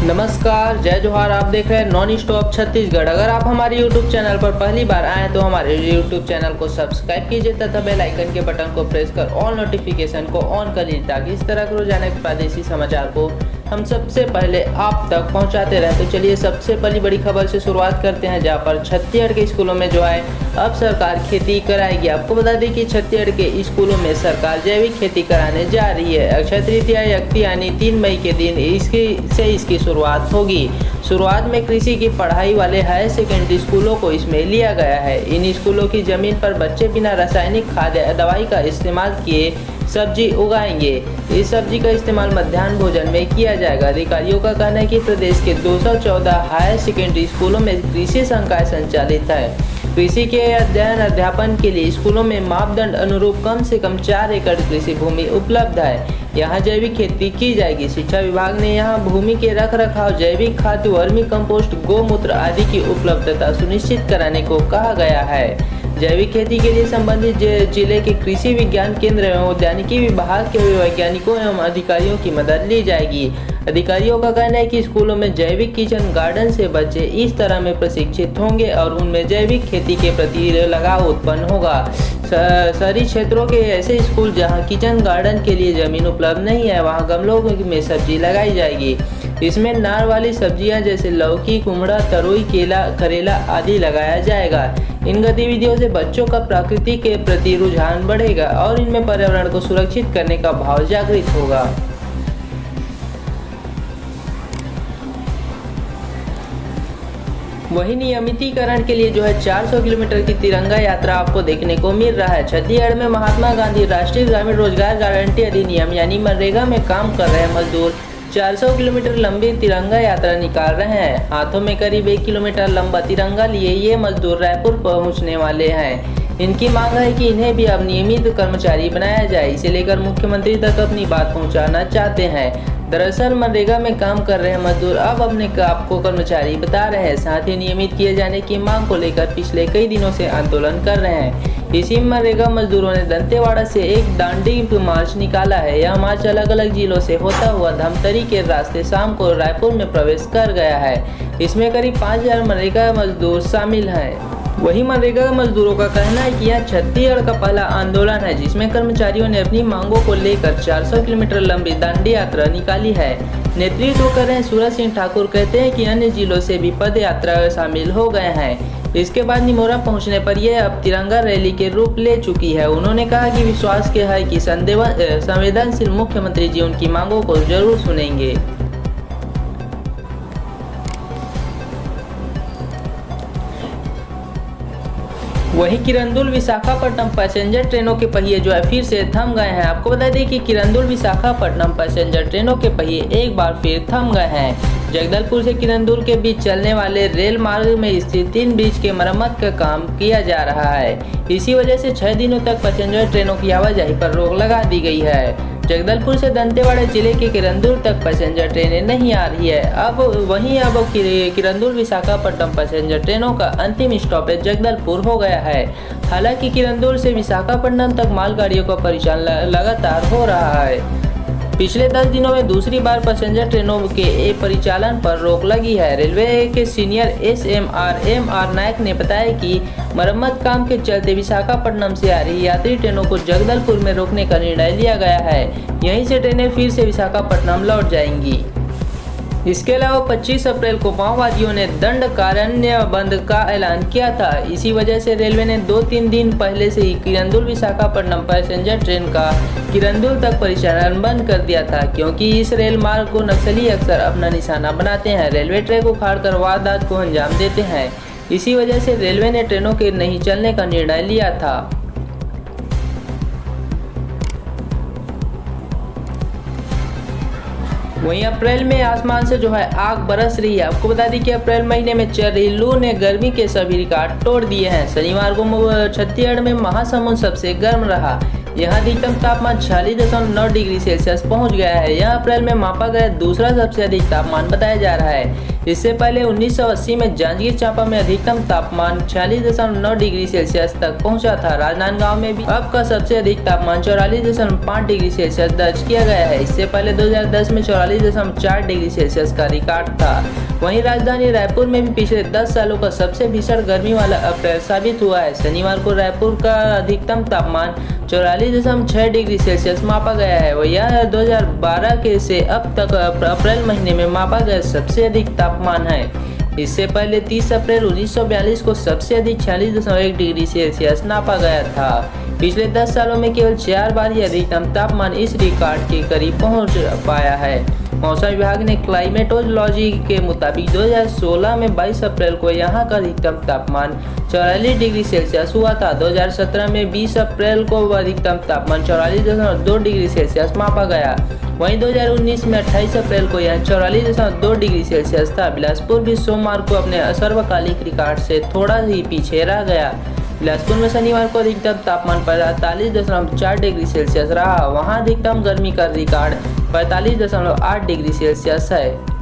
नमस्कार, जय जोहार। आप देख रहे हैं नॉन स्टॉप छत्तीसगढ़। अगर आप हमारे YouTube चैनल पर पहली बार आए हैं तो हमारे YouTube चैनल को सब्सक्राइब कीजिए तथा बेल आइकन के बटन को प्रेस कर ऑल नोटिफिकेशन को ऑन कर लीजिए ताकि इस तरह के रोजाना के प्रादेशिक समाचार को हम सबसे पहले आप तक पहुंचाते रहे। तो चलिए सबसे पहली बड़ी खबर से शुरुआत करते हैं, जहां पर छत्तीसगढ़ के स्कूलों में जो है अब सरकार खेती कराएगी। आपको बता दें कि छत्तीसगढ़ के स्कूलों में सरकार जैविक खेती कराने जा रही है। अक्षय तृतीया यानी 3 मई के दिन इसकी शुरुआत होगी। शुरुआत में कृषि की पढ़ाई वाले हायर सेकेंडरी स्कूलों को इसमें लिया गया है। इन स्कूलों की जमीन पर बच्चे बिना रासायनिक खाद या दवाई का इस्तेमाल किए सब्जी उगाएंगे। इस सब्जी का इस्तेमाल मध्याह्न भोजन में किया जाएगा। अधिकारियों का कहना है कि प्रदेश के 214 हायर सेकेंडरी स्कूलों में कृषि संकाय संचालित है। कृषि के अध्ययन अध्यापन के लिए स्कूलों में मापदंड अनुरूप कम से कम 4 एकड़ कृषि भूमि उपलब्ध है। यहाँ जैविक खेती की जाएगी। शिक्षा विभाग ने यहाँ भूमि के रख रखाव, जैविक खाद, वर्मी कंपोस्ट, गौमूत्र आदि की उपलब्धता सुनिश्चित कराने को कहा गया है। जैविक खेती के लिए संबंधित जिले के कृषि विज्ञान केंद्र एवं उद्यानिकी विभाग के वैज्ञानिकों एवं अधिकारियों की मदद ली जाएगी। अधिकारियों का कहना है कि स्कूलों में जैविक किचन गार्डन से बच्चे इस तरह में प्रशिक्षित होंगे और उनमें जैविक खेती के प्रति लगाव उत्पन्न होगा। शहरी क्षेत्रों के ऐसे स्कूल जहां किचन गार्डन के लिए जमीन उपलब्ध नहीं है, वहां गमलों में सब्जी लगाई जाएगी। इसमें नार वाली सब्जियां जैसे लौकी, कुमड़ा, तरोई, केला, करेला आदि लगाया जाएगा। इन गतिविधियों से बच्चों का प्रकृति के प्रति रुझान बढ़ेगा और इनमें पर्यावरण को सुरक्षित करने का भाव जागृत होगा। वही नियमितीकरण के लिए जो है 400 किलोमीटर की तिरंगा यात्रा आपको देखने को मिल रहा है। छत्तीसगढ़ में महात्मा गांधी राष्ट्रीय ग्रामीण रोजगार गारंटी अधिनियम यानी मनरेगा में काम कर रहे मजदूर 400 किलोमीटर लंबी तिरंगा यात्रा निकाल रहे हैं। हाथों में करीब 1 किलोमीटर लंबा तिरंगा लिए ये मजदूर रायपुर पहुंचने वाले हैं। इनकी मांग है कि इन्हें भी अब नियमित कर्मचारी बनाया जाए। इसे लेकर मुख्यमंत्री तक अपनी बात पहुंचाना चाहते हैं। दरअसल मनरेगा में काम कर रहे मजदूर अब अपने आप को कर्मचारी बता रहे हैं। साथ ही नियमित किए जाने की मांग को लेकर पिछले कई दिनों से आंदोलन कर रहे हैं। इसी मनरेगा मजदूरों ने दंतेवाड़ा से एक दांडी मार्च निकाला है। यह मार्च अलग अलग जिलों से होता हुआ धमतरी के रास्ते शाम को रायपुर में प्रवेश कर गया है। इसमें करीब 5000 मनरेगा मजदूर शामिल हैं। वही मनरेगा मजदूरों का कहना है कि यह छत्तीसगढ़ का पहला आंदोलन है जिसमें कर्मचारियों ने अपनी मांगों को लेकर 400 किलोमीटर लंबी दांडी यात्रा निकाली है। नेतृत्व कर रहे सूरज सिंह ठाकुर कहते हैं कि अन्य जिलों से भी पद यात्रा शामिल हो गए हैं। इसके बाद निमोरा पहुंचने पर यह अब तिरंगा रैली के रूप ले चुकी है। उन्होंने कहा कि विश्वास के है कि संवेदनशील मुख्यमंत्री जी उनकी मांगों को जरूर सुनेंगे। वहीं किरंदुल विशाखापट्टनम पैसेंजर ट्रेनों के पहिए जो है फिर से थम गए हैं। आपको बता दें कि किरंदुल विशाखापट्टनम पैसेंजर ट्रेनों के पहिए एक बार फिर थम गए हैं। जगदलपुर से किरंदुल के बीच चलने वाले रेल मार्ग में स्थित 3 ब्रिज के मरम्मत का काम किया जा रहा है। इसी वजह से 6 दिनों तक पैसेंजर ट्रेनों की आवाजाही पर रोक लगा दी गई है। जगदलपुर से दंतेवाड़ा जिले के किरंदुल तक पैसेंजर ट्रेनें नहीं आ रही है। अब किरंदुल विशाखापट्टनम पैसेंजर ट्रेनों का अंतिम स्टॉपेज जगदलपुर हो गया है। हालांकि किरंदुल से विशाखापट्टनम तक मालगाड़ियों का परिचालन लगातार हो रहा है। पिछले 10 दिनों में दूसरी बार पैसेंजर ट्रेनों के परिचालन पर रोक लगी है। रेलवे के सीनियर एम आर नायक ने बताया कि मरम्मत काम के चलते विशाखापट्टनम से आ रही यात्री ट्रेनों को जगदलपुर में रोकने का निर्णय लिया गया है। यहीं से ट्रेनें फिर से विशाखापट्टनम लौट जाएंगी। इसके अलावा 25 अप्रैल को माओवादियों ने दंडकारण्य बंद का ऐलान किया था। इसी वजह से रेलवे ने 2-3 दिन पहले से ही किरंदुल विशाखापट्टनम पैसेंजर ट्रेन का किरंदुल तक परिचालन बंद कर दिया था, क्योंकि इस रेल मार्ग को नक्सली अक्सर अपना निशाना बनाते हैं। रेलवे ट्रैक उखाड़कर वारदात को अंजाम देते हैं। इसी वजह से रेलवे ने ट्रेनों के नहीं चलने का निर्णय लिया था। वहीं अप्रैल में आसमान से जो है आग बरस रही है। आपको बता दें कि अप्रैल महीने में चल रही लू ने गर्मी के सभी रिकॉर्ड तोड़ दिए हैं। शनिवार को छत्तीसगढ़ में महासमुंद सबसे गर्म रहा। यहाँ अधिकतम तापमान 46.9 डिग्री सेल्सियस पहुँच गया है। यह अप्रैल में मापा गया दूसरा सबसे अधिक तापमान बताया जा रहा है। इससे पहले 1980 में जांजगीर चांपा में अधिकतम तापमान 46.9 डिग्री सेल्सियस तक पहुंचा था। राजनांदगांव में भी अब का सबसे अधिक तापमान 44.5 डिग्री सेल्सियस दर्ज किया गया है। इससे पहले 2010 में 44.4 डिग्री सेल्सियस का रिकॉर्ड था। वहीं राजधानी रायपुर में भी पिछले 10 सालों का सबसे भीषण गर्मी वाला अप्रैल साबित हुआ है। शनिवार को रायपुर का अधिकतम तापमान 44.6 डिग्री सेल्सियस मापा गया है। यह 2012 के से अब तक अप्रैल महीने में मापा गया सबसे अधिक तापमान है। इससे पहले 30 अप्रैल 1942 को सबसे अधिक 46.1 डिग्री सेल्सियस नापा गया था। पिछले 10 सालों में केवल 4 बार ही अधिकतम तापमान इस रिकॉर्ड के करीब पहुंच पाया है। मौसम विभाग ने क्लाइमेटोलॉजी के मुताबिक 2016 में 22 अप्रैल को यहां का अधिकतम तापमान 44 डिग्री सेल्सियस हुआ था। 2017 में 20 अप्रैल को अधिकतम तापमान 44.2 डिग्री सेल्सियस मापा गया। वहीं 2019 में 28 अप्रैल को यह 44.2 डिग्री सेल्सियस था। बिलासपुर भी सोमवार को अपने सर्वकालिक रिकॉर्ड से थोड़ा ही पीछे रह गया। बिलासपुर में शनिवार को अधिकतम तापमान 45.4 डिग्री सेल्सियस रहा। वहां अधिकतम गर्मी का रिकॉर्ड 45.8 डिग्री सेल्सियस है।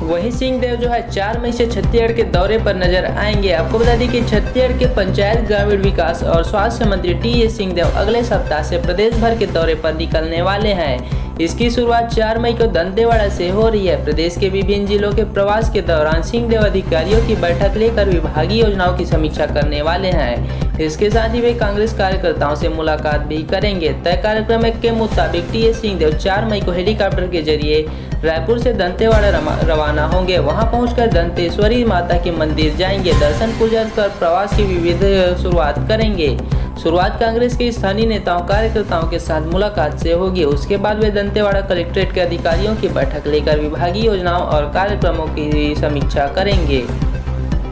वहीं सिंहदेव जो है 4 मई से छत्तीसगढ़ के दौरे पर नजर आएंगे। आपको बता दें कि छत्तीसगढ़ के पंचायत, ग्रामीण विकास और स्वास्थ्य मंत्री टी.एस. सिंहदेव अगले सप्ताह से प्रदेश भर के दौरे पर निकलने वाले हैं। इसकी शुरुआत 4 मई को दंतेवाड़ा से हो रही है। प्रदेश के विभिन्न जिलों के प्रवास के दौरान सिंहदेव अधिकारियों की बैठक लेकर विभागीय योजनाओं की समीक्षा करने वाले हैं। इसके साथ ही वे कांग्रेस कार्यकर्ताओं से मुलाकात भी करेंगे। तय कार्यक्रम के मुताबिक टी.एस. सिंहदेव 4 मई को हेलीकॉप्टर के जरिए रायपुर से दंतेवाड़ा रवाना होंगे। वहां पहुंचकर दंतेश्वरी माता के मंदिर जाएंगे। दर्शन पूजन कर प्रवास की विविध शुरुआत करेंगे। शुरुआत कांग्रेस के स्थानीय नेताओं कार्यकर्ताओं के साथ मुलाकात से होगी। उसके बाद वे दंतेवाड़ा कलेक्ट्रेट के अधिकारियों की बैठक लेकर विभागीय योजनाओं और कार्यक्रमों की समीक्षा करेंगे।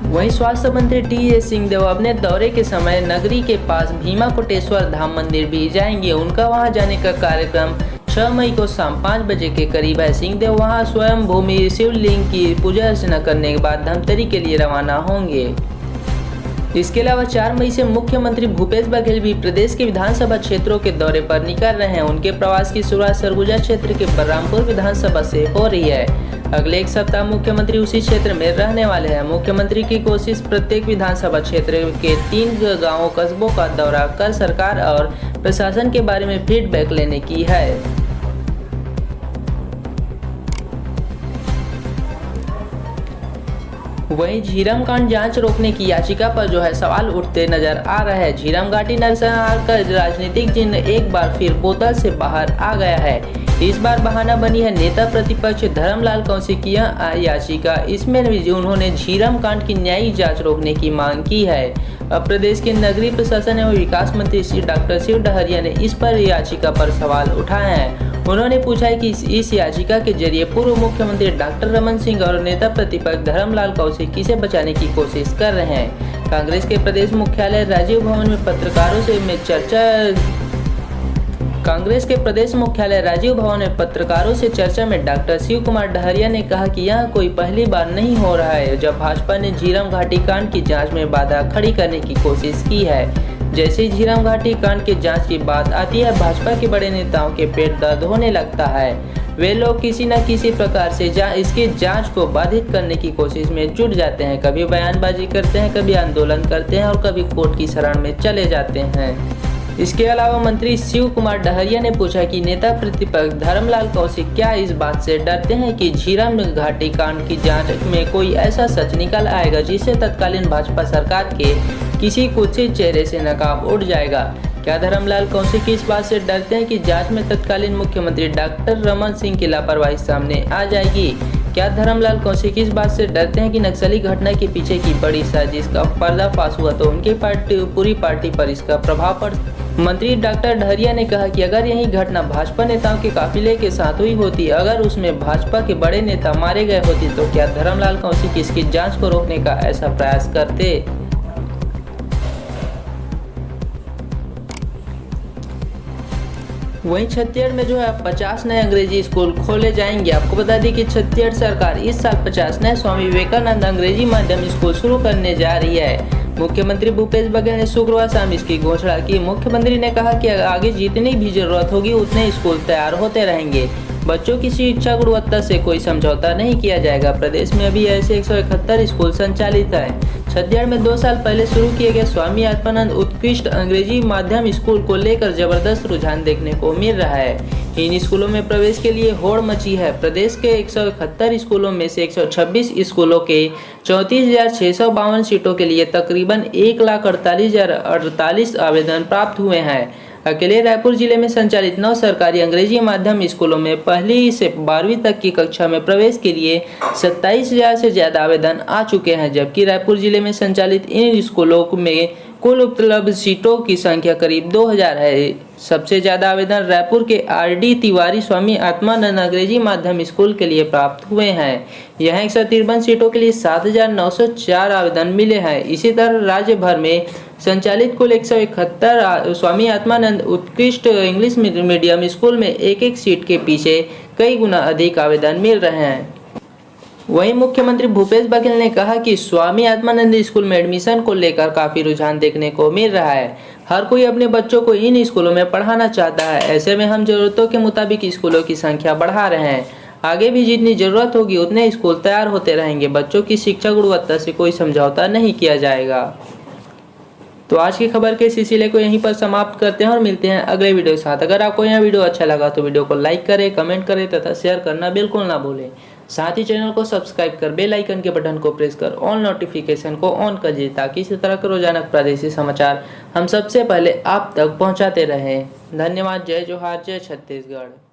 वहीं स्वास्थ्य मंत्री टी.एस. सिंहदेव अपने दौरे के समय नगरी के पास भीमा कोटेश्वर धाम मंदिर भी जाएंगे। उनका वहां जाने का कार्यक्रम 6 मई को शाम 5 बजे के करीब है। सिंहदेव वहां स्वयं भूमि शिवलिंग की पूजा अर्चना करने के बाद धमतरी के लिए रवाना होंगे। इसके अलावा 4 मई से मुख्यमंत्री भूपेश बघेल भी प्रदेश के विधानसभा क्षेत्रों के दौरे पर निकल रहे हैं। उनके प्रवास की शुरुआत सरगुजा क्षेत्र के बलरामपुर विधानसभा से हो रही है। अगले एक सप्ताह मुख्यमंत्री उसी क्षेत्र में रहने वाले हैं। मुख्यमंत्री की कोशिश प्रत्येक विधानसभा क्षेत्र के 3 गांवों कस्बों का दौरा कर सरकार और प्रशासन के बारे में फीडबैक लेने की है। वहीं झीरम कांड जांच रोकने की याचिका पर जो है सवाल उठते नजर आ रहे हैं। झीरम घाटी नरसंहार का राजनीतिक चिन्ह एक बार फिर बोतल से बाहर आ गया है। इस बार बहाना बनी है नेता प्रतिपक्ष धर्मलाल कौशिक की याचिका। इसमें उन्होंने झीरम कांड की न्यायिक जांच रोकने की मांग की है। अब प्रदेश के नगरीय प्रशासन एवं विकास मंत्री डॉक्टर शिव डहरिया ने इस पर याचिका पर सवाल उठाए हैं। उन्होंने पूछा है कि इस याचिका के जरिए पूर्व मुख्यमंत्री डॉक्टर रमन सिंह और नेता प्रतिपक्ष धर्मलाल कौशिक किसे बचाने की कोशिश कर रहे हैं। कांग्रेस के प्रदेश मुख्यालय राजीव भवन में पत्रकारों से चर्चा में डॉक्टर शिव कुमार डहरिया ने कहा कि यह कोई पहली बार नहीं हो रहा है जब भाजपा ने झीरम घाटी कांड की जांच में बाधा खड़ी करने की कोशिश की है। जैसे ही झीरम घाटी कांड की जांच की बात आती है, भाजपा के बड़े नेताओं के पेट दर्द होने लगता है। वे लोग किसी न किसी प्रकार से इसकी जांच को बाधित करने की कोशिश में जुट जाते हैं। कभी बयानबाजी करते हैं, कभी आंदोलन करते हैं और कभी कोर्ट की शरण में चले जाते हैं। इसके अलावा मंत्री शिव कुमार डहरिया ने पूछा कि नेता प्रतिपक्ष धर्मलाल कौशिक क्या इस बात से डरते हैं कि झीरम घाटी कांड की जांच में कोई ऐसा सच निकल आएगा जिससे तत्कालीन भाजपा सरकार के किसी कुत्सित चेहरे से नकाब उड़ जाएगा। क्या धर्मलाल कौशिक इस बात से डरते हैं कि जांच में तत्कालीन मुख्यमंत्री डॉक्टर रमन सिंह की लापरवाही सामने आ जाएगी? क्या धर्मलाल कौशिक इस बात से डरते हैं कि नक्सली घटना के पीछे की बड़ी साजिश का पर्दाफाश हुआ तो उनकी पूरी पार्टी पर इसका प्रभाव पड़? मंत्री डॉक्टर डहरिया ने कहा कि अगर यही घटना भाजपा नेताओं के काफिले के साथ हुई होती, अगर उसमें भाजपा के बड़े नेता मारे गए होते तो क्या धर्मलाल कौशिक इसकी जांच को रोकने का ऐसा प्रयास करते? वहीं छत्तीसगढ़ में जो है 50 नए अंग्रेजी स्कूल खोले जाएंगे। आपको बता दें कि छत्तीसगढ़ सरकार इस साल 50 नए स्वामी विवेकानंद अंग्रेजी माध्यम स्कूल शुरू करने जा रही है। मुख्यमंत्री भूपेश बघेल ने शुक्रवार शाम इसकी घोषणा की। मुख्यमंत्री ने कहा कि आगे जितनी भी जरूरत होगी उतने स्कूल तैयार होते रहेंगे। बच्चों की शिक्षा गुणवत्ता से कोई समझौता नहीं किया जाएगा। प्रदेश में अभी ऐसे 171 स्कूल संचालित हैं। छत्तीसगढ़ में 2 साल पहले शुरू किए गए स्वामी आत्मानंद उत्कृष्ट अंग्रेजी माध्यम स्कूल को लेकर जबरदस्त रुझान देखने को मिल रहा है। इन स्कूलों में प्रवेश के लिए होड़ मची है। प्रदेश के 171 स्कूलों में से 126 स्कूलों के 34,652 सीटों के लिए तकरीबन 1,48,048 आवेदन प्राप्त हुए हैं। अकेले रायपुर जिले में संचालित 9 सरकारी अंग्रेजी माध्यम स्कूलों में पहली से 12वीं तक की कक्षा में प्रवेश के लिए 27,000 से ज्यादा आवेदन आ चुके हैं, जबकि रायपुर जिले में संचालित इन स्कूलों में कुल उपलब्ध सीटों की संख्या करीब 2,000 है। सबसे ज्यादा आवेदन रायपुर के RD तिवारी स्वामी आत्मानंद अंग्रेजी माध्यम स्कूल के लिए प्राप्त हुए हैं। यहाँ 153 सीटों के लिए 7,904 आवेदन मिले हैं। इसी तरह राज्य भर में संचालित कुल 171 स्वामी आत्मानंद उत्कृष्ट इंग्लिश मीडियम स्कूल में एक सीट के पीछे कई गुना अधिक आवेदन मिल रहे हैं। वहीं मुख्यमंत्री भूपेश बघेल ने कहा कि स्वामी आत्मानंद स्कूल में एडमिशन को लेकर काफी रुझान देखने को मिल रहा है। हर कोई अपने बच्चों को इन स्कूलों में पढ़ाना चाहता है। ऐसे में हम जरूरतों के मुताबिक स्कूलों की संख्या बढ़ा रहे हैं। आगे भी जितनी जरूरत होगी उतने स्कूल तैयार होते रहेंगे। बच्चों की शिक्षा गुणवत्ता से कोई समझौता नहीं किया जाएगा। तो आज की खबर के सिलसिले को यहीं पर समाप्त करते हैं और मिलते हैं अगले वीडियो के साथ। अगर आपको यह वीडियो अच्छा लगा तो वीडियो को लाइक करें, कमेंट करें तथा शेयर करना बिल्कुल ना भूलें। साथ ही चैनल को सब्सक्राइब कर बेल आइकन के बटन को प्रेस कर ऑल नोटिफिकेशन को ऑन कर दीजिए, ताकि इसी तरह के रोजाना प्रादेशिक समाचार हम सबसे पहले आप तक पहुंचाते रहें। धन्यवाद। जय जोहार, जय छत्तीसगढ़।